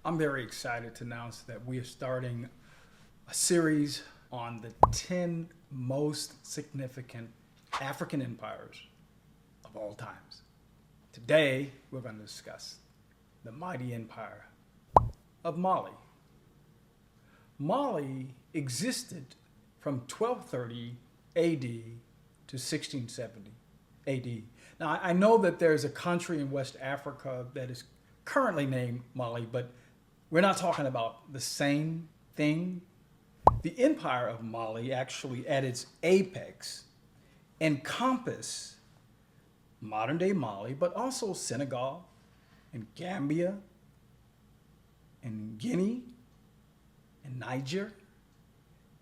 I'm very excited to announce that we are starting a series on the 10 most significant African empires of all times. Today, we're going to discuss the mighty empire of Mali. Mali existed from 1230 AD to 1670 AD. Now, I know that there's a country in West Africa that is currently named Mali, but we're not talking about the same thing. The empire of Mali actually at its apex encompassed modern day Mali, but also Senegal and Gambia and Guinea and Niger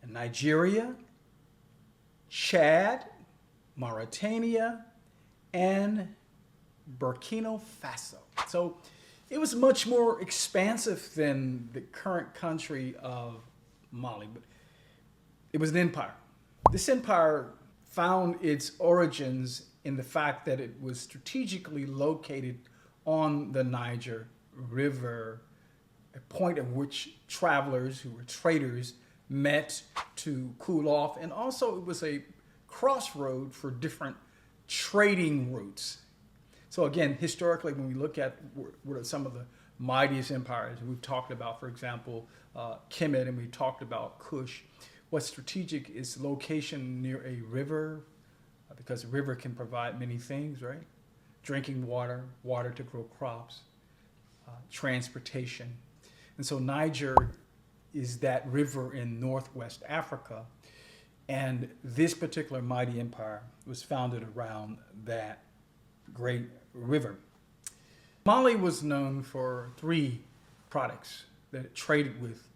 and Nigeria, Chad, Mauritania, and Burkina Faso. So it was much more expansive than the current country of Mali, but it was an empire. This empire found its origins in the fact that it was strategically located on the Niger River, a point at which travelers who were traders met to cool off, and also it was a crossroad for different trading routes. So again, historically, when we look at what are some of the mightiest empires we've talked about, for example, Kemet, and we talked about Kush. What's strategic is location near a river, because a river can provide many things, right? Drinking water, water to grow crops, transportation. And so Niger is that river in Northwest Africa. And this particular mighty empire was founded around that great river. Mali was known for three products that it traded with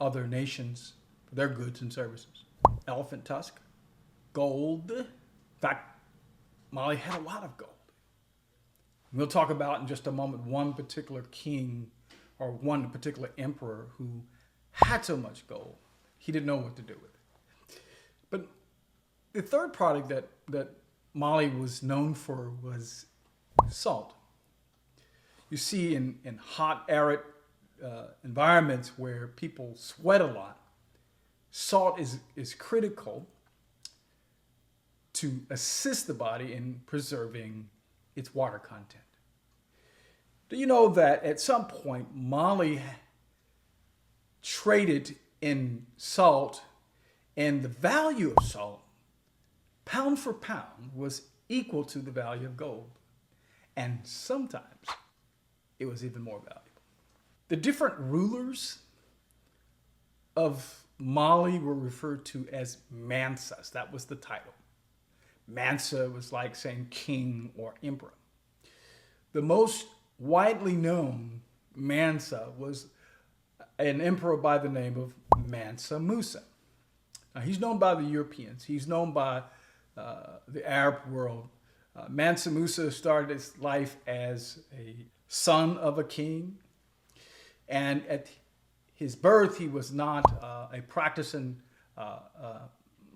other nations for their goods and services: elephant tusk, gold. In fact, Mali had a lot of gold. We'll talk about in just a moment one particular king or one particular emperor who had so much gold, he didn't know what to do with it. But the third product that Mali was known for was salt. You see, in hot, arid environments where people sweat a lot, salt is critical to assist the body in preserving its water content. Do you know that at some point Mali traded in salt, and the value of salt, pound for pound, was equal to the value of gold? And sometimes it was even more valuable. The different rulers of Mali were referred to as Mansas. That was the title. Mansa was like saying king or emperor. The most widely known Mansa was an emperor by the name of Mansa Musa. Now, he's known by the Europeans. He's known by the Arab world. Mansa Musa started his life as a son of a king. And at his birth, he was not a practicing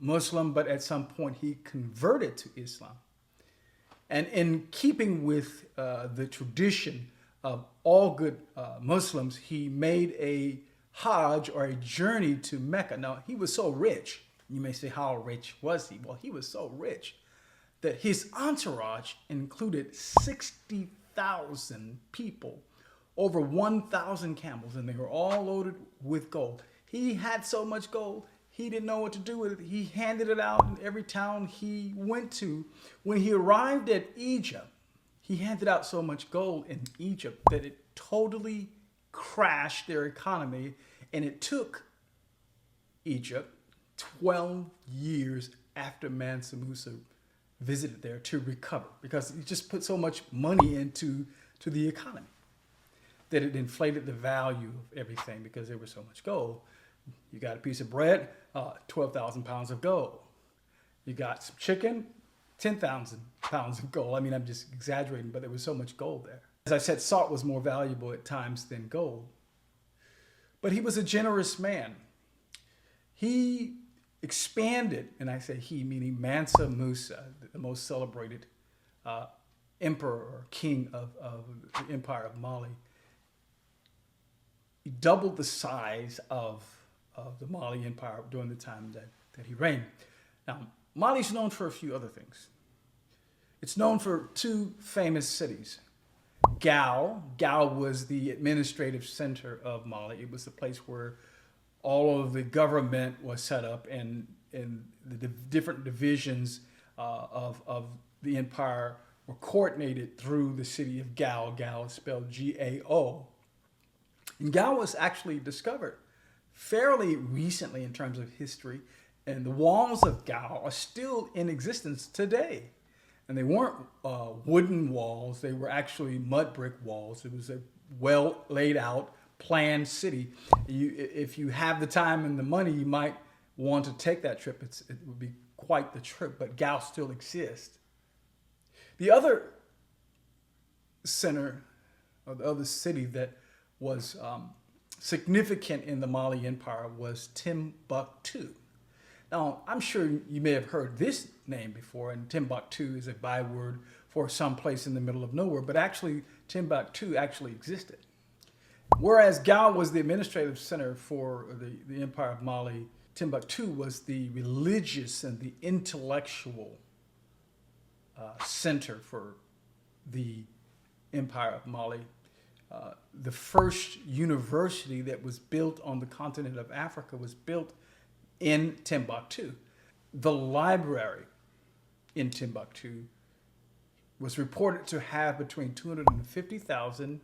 Muslim, but at some point he converted to Islam. And in keeping with the tradition of all good Muslims, he made a Hajj, or a journey to Mecca. Now, he was so rich. You may say, how rich was he? Well, he was so rich that his entourage included 60,000 people, over 1,000 camels, and they were all loaded with gold. He had so much gold, he didn't know what to do with it. He handed it out in every town he went to. When he arrived at Egypt, he handed out so much gold in Egypt that it totally crashed their economy, and it took Egypt 12 years after Mansa Musa visited there to recover, because he just put so much money into the economy that it inflated the value of everything because there was so much gold. You got a piece of bread, 12,000 pounds of gold. You got some chicken, 10,000 pounds of gold. I mean, I'm just exaggerating, but there was so much gold there. As I said, salt was more valuable at times than gold. But he was a generous man. He expanded, and I say he, meaning Mansa Musa, the most celebrated emperor or king of the empire of Mali. doubled the size of the Mali Empire during the time that he reigned. Now, Mali is known for a few other things. It's known for two famous cities. Gao was the administrative center of Mali. It was the place where all of the government was set up, and the different divisions of the empire were coordinated through the city of Gao. Gao is spelled Gao. And Gao was actually discovered fairly recently in terms of history, and the walls of Gao are still in existence today. And they weren't wooden walls, they were actually mud brick walls. It was a well laid out, planned city. If you have the time and the money, you might want to take that trip. It would be quite the trip, but Gao still exists. The other center, or the other city that was significant in the Mali Empire was Timbuktu. Now, I'm sure you may have heard this name before, and Timbuktu is a byword for some place in the middle of nowhere, but actually Timbuktu actually existed. Whereas Gao was the administrative center for the Empire of Mali, Timbuktu was the religious and the intellectual center for the Empire of Mali. The first university that was built on the continent of Africa was built in Timbuktu. The library in Timbuktu was reported to have between 250,000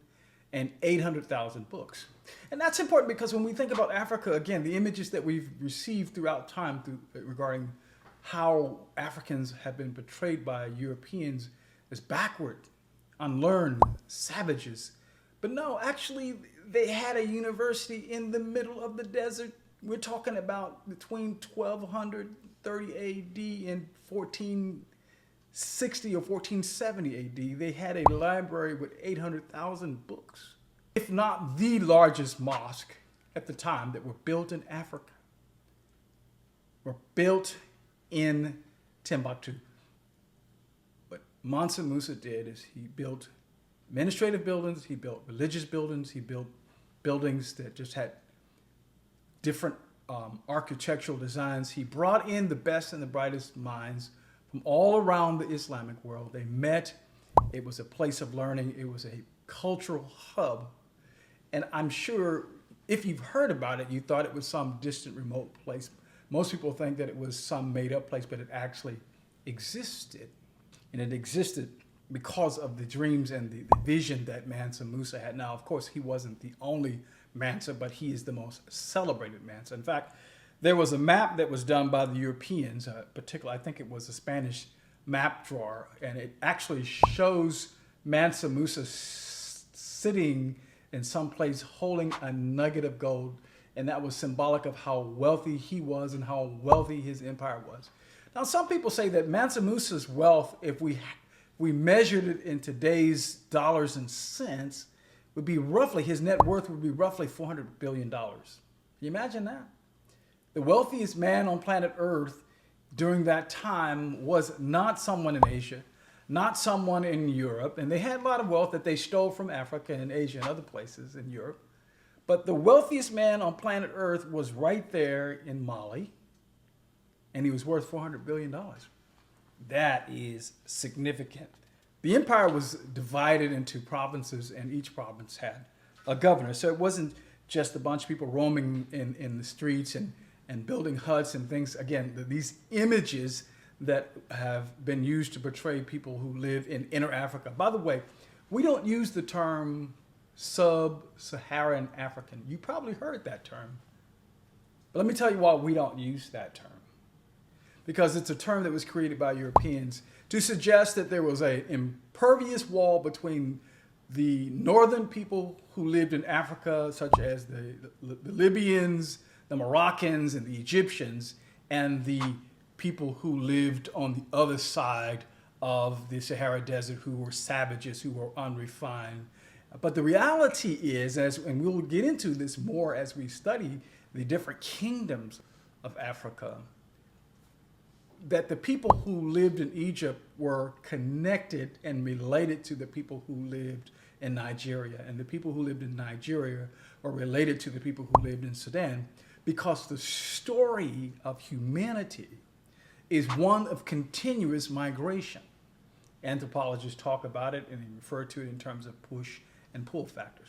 and 800,000 books. And that's important because when we think about Africa, again, the images that we've received throughout time regarding how Africans have been portrayed by Europeans as backward, unlearned, savages. But no, actually, they had a university in the middle of the desert. We're talking about between 1230 AD and 1460 or 1470 AD. They had a library with 800,000 books, if not the largest mosque at the time that were built in Africa, were built in Timbuktu. What Mansa Musa did is he built administrative buildings, he built religious buildings, he built buildings that just had different architectural designs. He brought in the best and the brightest minds from all around the Islamic world. They met. It was a place of learning. It was a cultural hub. And I'm sure if you've heard about it, you thought it was some distant, remote place. Most people think that it was some made-up place, but it actually existed. And it existed because of the dreams and the vision that Mansa Musa had. Now, of course, he wasn't the only Mansa, but he is the most celebrated Mansa. In fact, there was a map that was done by the Europeans, particularly, I think it was a Spanish map drawer, and it actually shows Mansa Musa sitting in some place holding a nugget of gold, and that was symbolic of how wealthy he was and how wealthy his empire was. Now, some people say that Mansa Musa's wealth, if we measured it in today's dollars and cents, would be roughly, his net worth would be roughly $400 billion. Can you imagine that? The wealthiest man on planet Earth during that time was not someone in Asia, not someone in Europe, and they had a lot of wealth that they stole from Africa and Asia and other places in Europe. But the wealthiest man on planet Earth was right there in Mali, and he was worth $400 billion. That is significant. The empire was divided into provinces, and each province had a governor. So it wasn't just a bunch of people roaming in the streets and building huts and things. Again, these images that have been used to portray people who live in inner Africa. By the way, we don't use the term sub-Saharan African. You probably heard that term. But let me tell you why we don't use that term. Because it's a term that was created by Europeans to suggest that there was an impervious wall between the northern people who lived in Africa, such as the Libyans, the Moroccans, and the Egyptians, and the people who lived on the other side of the Sahara Desert, who were savages, who were unrefined. But the reality is, and we'll get into this more as we study the different kingdoms of Africa, that the people who lived in Egypt were connected and related to the people who lived in Nigeria, and the people who lived in Nigeria are related to the people who lived in Sudan, because the story of humanity is one of continuous migration. Anthropologists talk about it and they refer to it in terms of push and pull factors.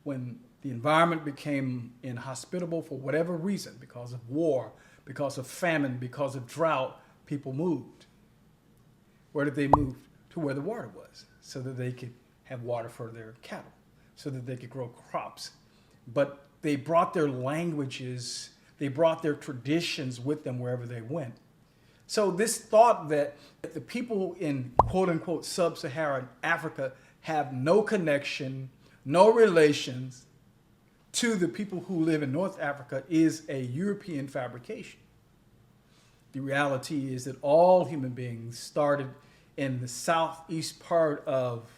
When the environment became inhospitable for whatever reason, because of war, because of famine, because of drought, people moved. Where did they move? To where the water was, so that they could have water for their cattle, so that they could grow crops. But they brought their languages, they brought their traditions with them wherever they went. So this thought that the people in quote unquote sub-Saharan Africa have no connection, no relations to the people who live in North Africa is a European fabrication. The reality is that all human beings started in the southeast part of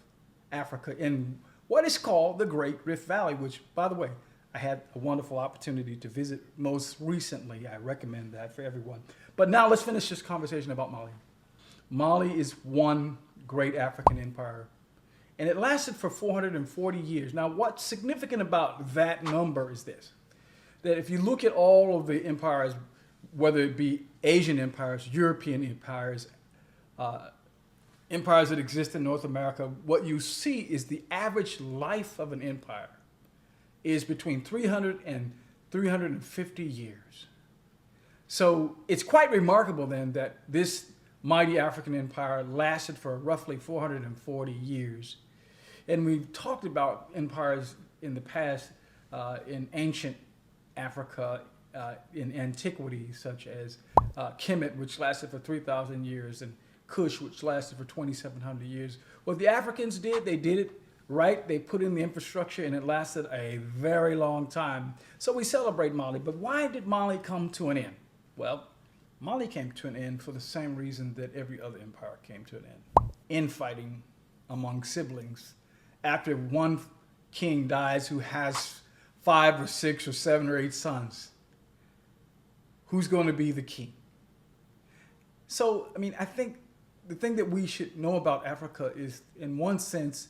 Africa in what is called the Great Rift Valley, which, by the way, I had a wonderful opportunity to visit most recently. I recommend that for everyone. But now let's finish this conversation about Mali. Mali is one great African empire, and it lasted for 440 years. Now, what's significant about that number is this, that if you look at all of the empires, whether it be Asian empires, European empires, empires that exist in North America, what you see is the average life of an empire is between 300 and 350 years. So it's quite remarkable then that this mighty African empire lasted for roughly 440 years. And we've talked about empires in the past in ancient Africa, in antiquity, such as Kemet, which lasted for 3,000 years, and Kush, which lasted for 2,700 years. What the Africans did, they did it right. They put in the infrastructure, and it lasted a very long time. So we celebrate Mali. But why did Mali come to an end? Well, Mali came to an end for the same reason that every other empire came to an end. Infighting among siblings. After one king dies who has 5 or 6 or 7 or 8 sons, who's going to be the king? So, I mean, I think the thing that we should know about Africa is, in one sense,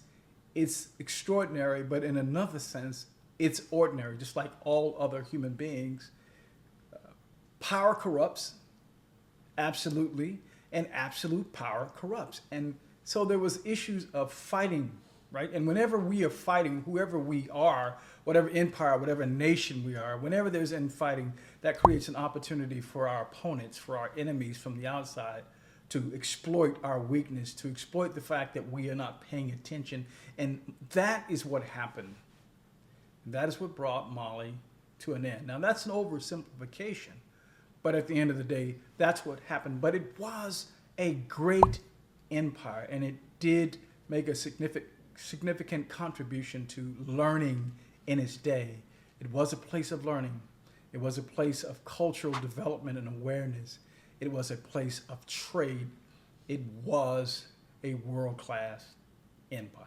it's extraordinary, but in another sense, it's ordinary, just like all other human beings. Power corrupts, absolutely, and absolute power corrupts. And so there was issues of fighting, right? And whenever we are fighting, whoever we are, whatever empire, whatever nation we are, whenever there's infighting, that creates an opportunity for our opponents, for our enemies from the outside, to exploit our weakness, to exploit the fact that we are not paying attention. And that is what happened. That is what brought Mali to an end. Now, that's an oversimplification, but at the end of the day, that's what happened. But it was a great empire, and it did make a significant contribution to learning in its day. It was a place of learning. It was a place of cultural development and awareness. It was a place of trade. It was a world-class empire.